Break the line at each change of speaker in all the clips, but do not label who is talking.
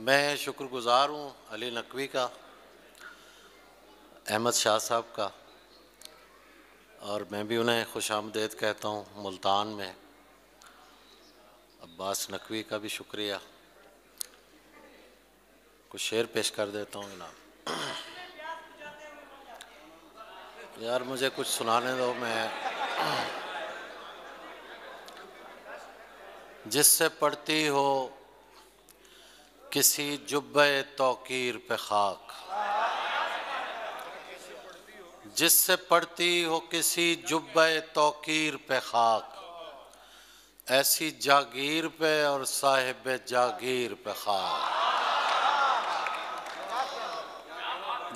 میں شکر گزار ہوں علی نقوی کا، احمد شاہ صاحب کا، اور میں بھی انہیں خوش آمدید کہتا ہوں ملتان میں۔ عباس نقوی کا بھی شکریہ۔ کچھ شعر پیش کر دیتا ہوں جناب۔ یار مجھے کچھ سنانے دو۔ میں جس سے پڑتی ہو کسی جبہ توقیر پہ خاک، جس سے پڑتی ہو کسی جبہ توقیر پہ خاک، ایسی جاگیر پہ اور صاحب جاگیر پہ خاک۔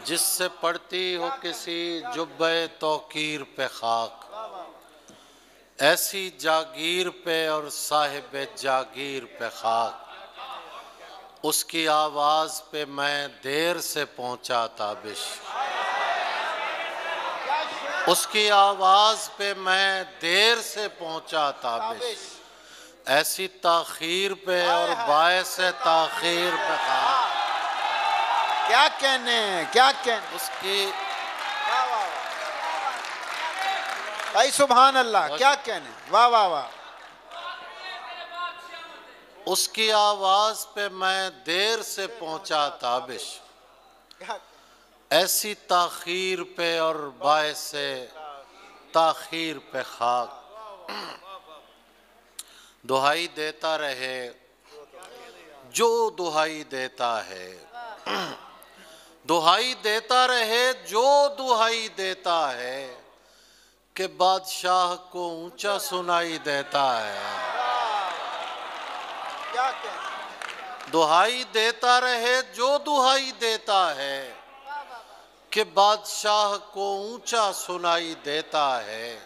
جس سے پڑتی ہو کسی جبہ توقیر پہ خاک، ایسی جاگیر پہ اور صاحب جاگیر پہ خاک۔ اس کی آواز پہ میں دیر سے پہنچا تابش، اس کی آواز پہ میں دیر سے پہنچا تابش، ایسی تاخیر پہ اور باعث تاخیر پہ خاک۔
کیا کہنے کیا کہنے
اس کی
بھائی سبحان اللہ، کیا کہنے، واہ واہ واہ۔
اس کی آواز پہ میں دیر سے پہنچا تابش، ایسی تاخیر پہ اور باعث تاخیر پہ خاک۔ دہائی دیتا رہے جو دہائی دیتا ہے، دہائی دیتا رہے جو دہائی دیتا ہے، کہ بادشاہ کو اونچا سنائی دیتا ہے۔
کیا کہنے
دہائی دیتا رہے جو دہائی دیتا ہے، کہ بادشاہ کو اونچا سنائی دیتا ہے۔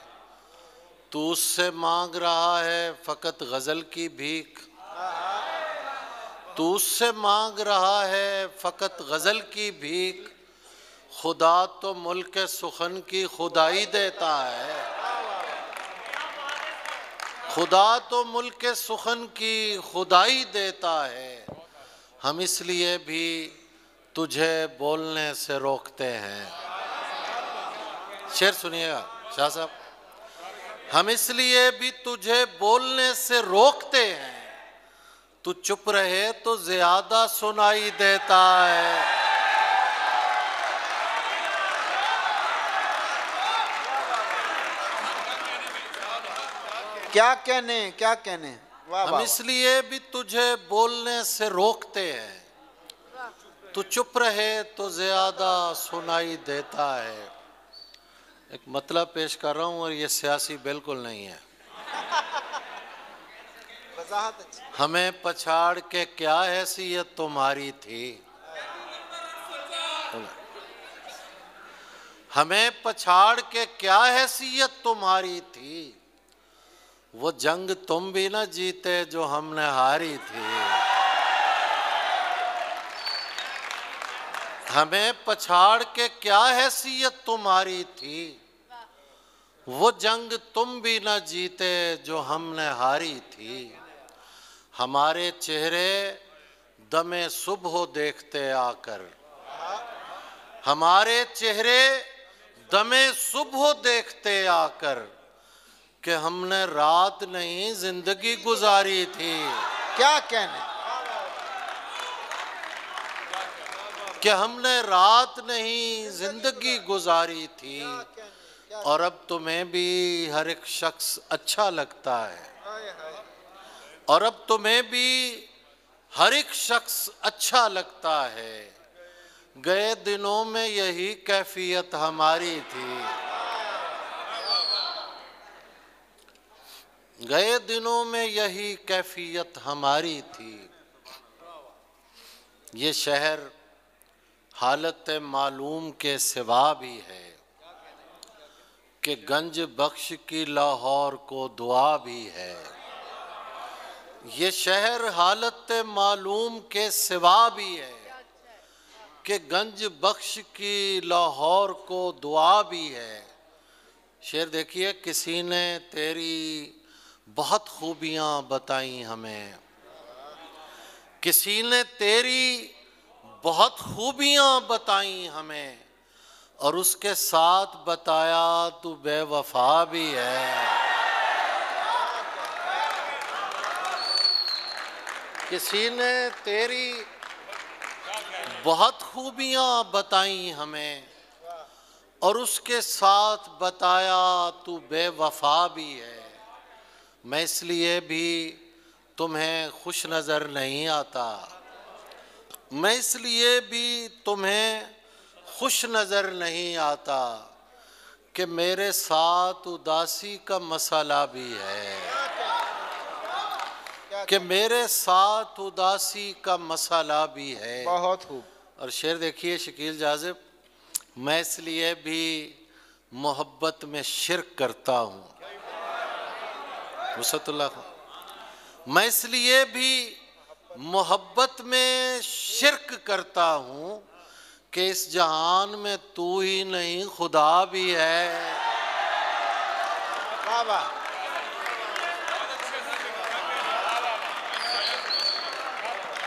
تو اس سے مانگ رہا ہے فقط غزل کی بھیک، تو اس سے مانگ رہا ہے فقط غزل کی بھیک، خدا تو ملک سخن کی خدائی دیتا ہے۔ خدا تو ملک سخن کی خدائی دیتا ہے، ہم اس لیے بھی تجھے بولنے سے روکتے ہیں۔ شعر سنیے گا شاہ صاحب۔ ہم اس لیے بھی تجھے بولنے سے روکتے ہیں، تو چپ رہے تو زیادہ سنائی دیتا ہے۔
کیا کہنے کیا کہنے، واہ
ہم
واہ
اس لیے بھی تجھے بولنے سے روکتے ہیں، تو چپ رہے تو زیادہ سنائی دیتا ہے۔ ایک مطلب پیش کر رہا ہوں اور یہ سیاسی بالکل نہیں ہے۔
وضاحت اچھی۔
ہمیں پچھاڑ کے کیا حیثیت تمہاری تھی، ہمیں پچھاڑ کے کیا حیثیت تمہاری تھی، وہ جنگ تم بھی نہ جیتے جو ہم نے ہاری تھی۔ ہمیں پچھاڑ کے کیا حیثیت تمہاری تھی، وہ جنگ تم بھی نہ جیتے جو ہم نے ہاری تھی۔ ہمارے چہرے دم صبح دیکھتے آ کر، ہمارے چہرے دم صبح دیکھتے آ کر، کہ ہم نے رات نہیں زندگی گزاری تھی۔
کیا کہنے
کہ ہم نے رات نہیں زندگی گزاری تھی، اور اب تمہیں بھی ہر ایک شخص اچھا لگتا ہے، اور اب تمہیں بھی ہر ایک شخص اچھا لگتا ہے۔ گئے دنوں میں یہی کیفیت ہماری تھی، گئے دنوں میں یہی کیفیت ہماری تھی۔ یہ شہر حالت معلوم کے سوا بھی ہے، کہ گنج بخش کی لاہور کو دعا بھی ہے۔ یہ شہر حالت معلوم کے سوا بھی ہے، کہ گنج بخش کی لاہور کو دعا بھی ہے۔ شعر دیکھیے، کسی نے تیری بہت خوبیاں بتائیں ہمیں، کسی نے تیری بہت خوبیاں بتائیں ہمیں اور اس کے ساتھ بتایا تو بے وفا بھی ہے۔ کسی نے تیری بہت خوبیاں بتائیں ہمیں اور اس کے ساتھ بتایا تو بے وفا بھی ہے۔ میں اس لیے بھی تمہیں خوش نظر نہیں آتا، میں اس لیے بھی تمہیں خوش نظر نہیں آتا کہ میرے ساتھ اداسی کا مسئلہ بھی ہے، کہ میرے ساتھ اداسی کا مسئلہ بھی ہے۔
بہت خوب۔
اور شعر دیکھیے شکیل جاذب، میں اس لیے بھی محبت میں شرک کرتا ہوں، وسعت اللہ خان، میں اس لیے بھی محبت میں شرک کرتا ہوں کہ اس جہان میں تو ہی نہیں خدا بھی ہے۔
واہ واہ،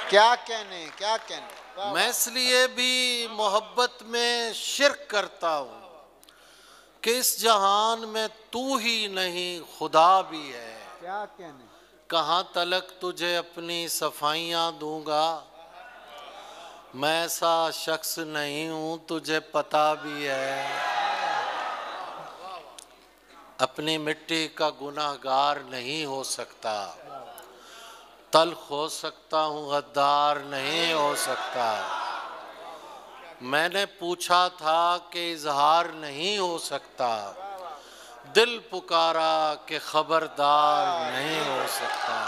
کیا کہنے کیا کہنے۔
میں اس لیے بھی محبت میں شرک کرتا ہوں کہ اس جہان میں تو ہی نہیں خدا بھی ہے۔
کیا کہنے۔
کہاں تلک تجھے اپنی صفائیاں دوں گا، میں ایسا شخص نہیں ہوں تجھے پتہ بھی ہے۔ اپنی مٹی کا گناہگار نہیں ہو سکتا، تلخ ہو سکتا ہوں غدار نہیں ہو سکتا۔ میں نے پوچھا تھا کہ اظہار نہیں ہو سکتا، دل پکارا کہ خبردار نہیں ہو سکتا۔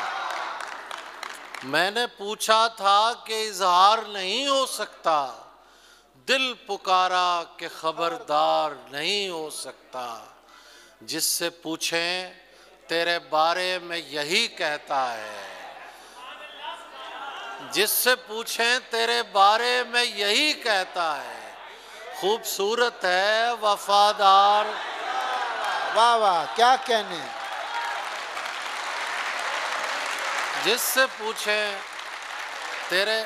میں نے پوچھا تھا کہ اظہار نہیں ہو سکتا، دل پکارا کہ خبردار نہیں ہو سکتا۔ جس سے پوچھیں تیرے بارے میں یہی کہتا ہے، جس سے پوچھیں تیرے بارے میں یہی کہتا ہے، خوبصورت ہے وفادار۔
واہ واہ، کیا کہنے۔
جس سے پوچھیں تیرے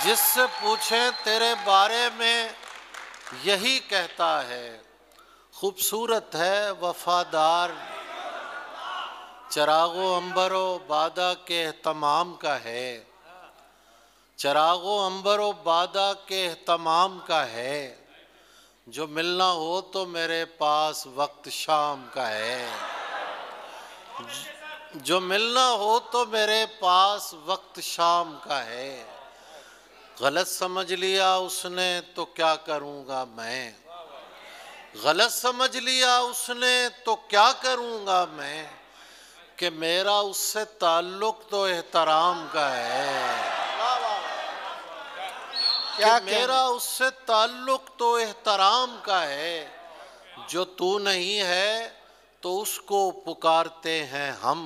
جس سے پوچھیں تیرے بارے میں یہی کہتا ہے، خوبصورت ہے وفادار۔ چراغ و عنبر و بادہ کے اہتمام کا ہے، چراغ و عنبر و بادہ کے اہتمام کا ہے، جو ملنا ہو تو میرے پاس وقت شام کا ہے، جو ملنا ہو تو میرے پاس وقت شام کا ہے۔ غلط سمجھ لیا اس نے تو کیا کروں گا میں، غلط سمجھ لیا اس نے تو کیا کروں گا میں، کہ میرا اس سے تعلق تو احترام کا ہے، کہ میرا اس سے تعلق تو احترام کا ہے۔ جو تو نہیں ہے تو اس کو پکارتے ہیں ہم،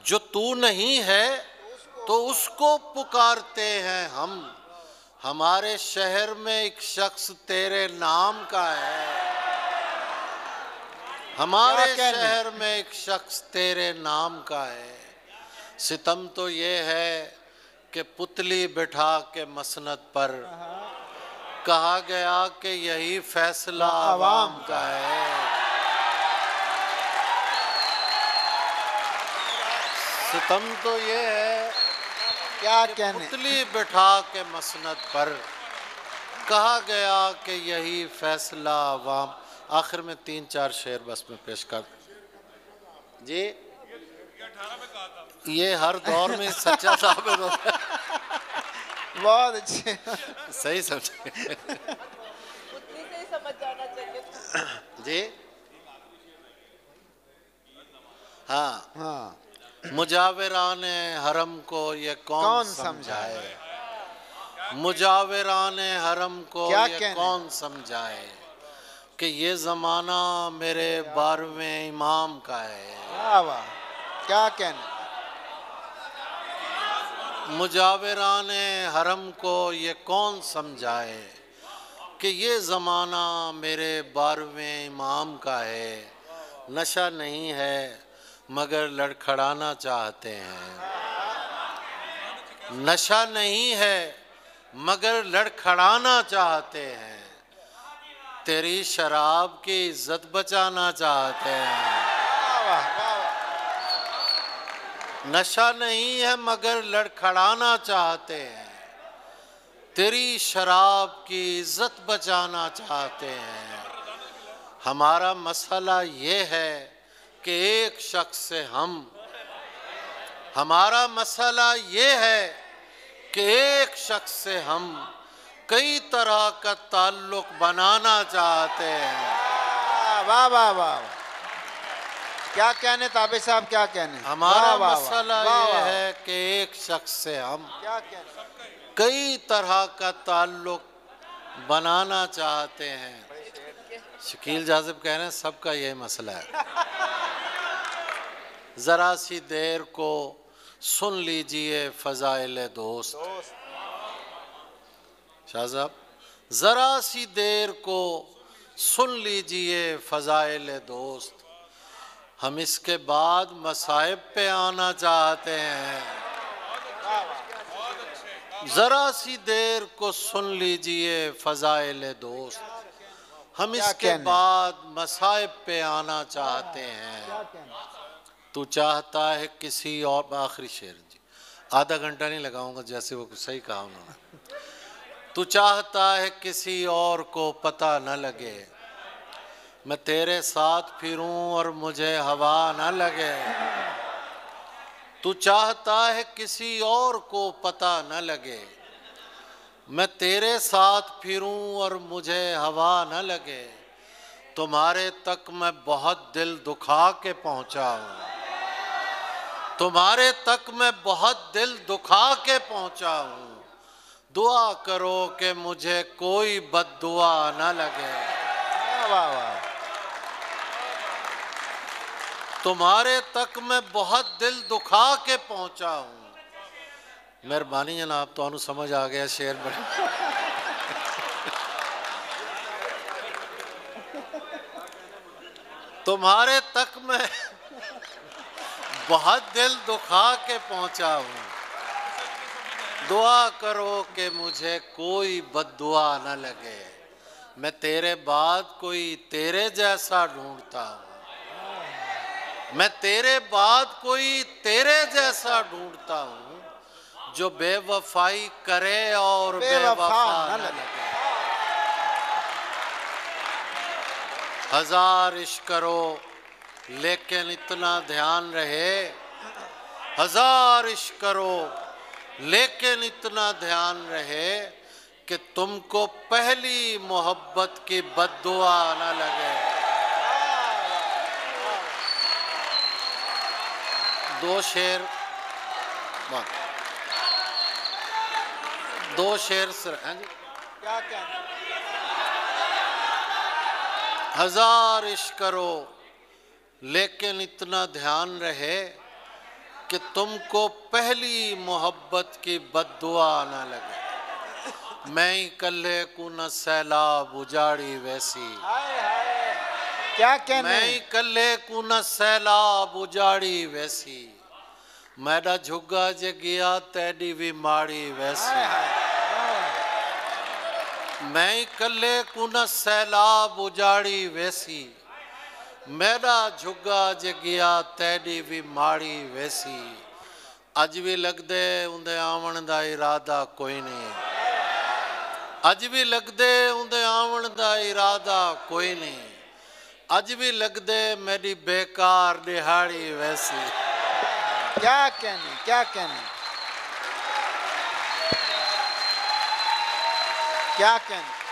جو تو نہیں ہے تو اس کو پکارتے ہیں ہم۔ ہمارے شہر میں ایک شخص تیرے نام کا ہے، ہمارے شہر میں ایک شخص تیرے نام کا ہے۔ ستم تو یہ ہے کہ پتلی بٹھا کے مسند پر کہا گیا کہ یہی فیصلہ عوام کا ہے۔ ستم تو یہ ہے
کیا
کہ
کہنے۔
پتلی بٹھا کے مسند پر کہا گیا کہ یہی فیصلہ عوام۔ آخر میں 3-4 شعر بس میں پیش کر جی، یہ ہر دور میں سچا ثابت ہوتا ہے۔
بہت اچھے،
صحیح سمجھے
اتنی سے ہی سمجھ جانا چاہیے
جی۔ ہاں،
ہاں،
مجاوران حرم کو یہ کون سمجھائے، مجاوران حرم کو
کیا
یہ
کہنے۔
کون سمجھائے کہ یہ زمانہ میرے 12ویں امام کا ہے۔
واہ واہ، کیا کہنے۔
مجاوران حرم کو یہ کون سمجھائے کہ یہ زمانہ میرے 12ویں امام کا ہے، نشہ نہیں ہے مگر لڑکھڑانا چاہتے ہیں، نشہ نہیں ہے مگر لڑکھڑانا چاہتے ہیں، تیری شراب کی عزت بچانا چاہتے ہیں، نشہ نہیں ہے مگر لڑکھڑانا چاہتے ہیں، تیری شراب کی عزت بچانا چاہتے ہیں، ہمارا مسئلہ یہ ہے کہ ایک شخص سے ہمارا مسئلہ یہ ہے کہ ایک شخص سے ہم کئی طرح کا تعلق بنانا چاہتے ہیں۔
واہ واہ واہ، کیا کہنے تابع صاحب، کیا کہنے؟
ہمارا مسئلہ یہ ہے کہ ایک شخص سے ہم
کیا کہنے؟
کئی طرح کا تعلق بنانا چاہتے ہیں۔ شکیل جاذب کہہ رہے ہیں سب کا یہ مسئلہ ہے۔ ذرا سی دیر کو سن لیجئے فضائل دوست، شاہ صاحب ذرا سی دیر کو سن لیجئے فضائل دوست، ہم اس کے بعد مصائب پہ آنا چاہتے ہیں، ذرا سی دیر کو سن لیجئے فضائل دوست، ہم اس کے بعد مصائب پہ آنا چاہتے ہیں، تو چاہتا ہے کسی اور، آخری شعر جی، آدھا گھنٹہ نہیں لگاؤں گا، جیسے وہ صحیح کہا انہوں نے، تو چاہتا ہے کسی اور کو پتہ نہ لگے، میں تیرے ساتھ پھروں اور مجھے ہوا نہ لگے، تو چاہتا ہے کسی اور کو پتہ نہ لگے، میں تیرے ساتھ پھروں اور مجھے ہوا نہ لگے، تمہارے تک میں بہت دل دکھا کے پہنچا ہوں، تمہارے تک میں بہت دل دکھا کے پہنچا ہوں، دعا کرو کہ مجھے کوئی بد دعا نہ لگے، تمہارے تک میں بہت دل دکھا کے پہنچا ہوں، مہربانی جناب تو انہوں سمجھ آ گیا شعر بڑے، تمہارے تک میں بہت دل دکھا کے پہنچا ہوں، دعا کرو کہ مجھے کوئی بد دعا نہ لگے، میں تیرے بعد کوئی تیرے جیسا ڈھونڈتا ہوں، میں تیرے بعد کوئی تیرے جیسا ڈھونڈتا ہوں، جو بے وفائی کرے اور بے وفا نہ لگے، ہزار عشق کرو لیکن اتنا دھیان رہے، ہزار عشق کرو لیکن اتنا دھیان رہے کہ تم کو پہلی محبت کی بد دعا نہ لگے، دو شعر
کیا کہنے؟
ہزار عشق کرو لیکن اتنا دھیان رہے کہ تم کو پہلی محبت کی بد دعا نہ لگے، میں ہی کلے کو نہ سیلاب اجاڑی ویسی،
کیا کہنے؟
میں ہی کلے کو نہ سیلاب اجاڑی ویسی، میڈا جھگا جے گیا تیڈی بھی ماڑی ویسی، میں ہی کلے کو نہ سیلاب اجاڑی ویسی، میرا جھگا جے گیا تیڈی بھی ماڑی ویسی، اج بھی لگ دے اندے آون دا ارادہ کوئی نہیں، اج بھی لگ دے اندے آون دا ارادہ کوئی نہیں، اج بھی لگ دے میری بیکار دہاڑی ویسی،
کیا کہنے؟ کیا کہنے؟ کیا کہنے؟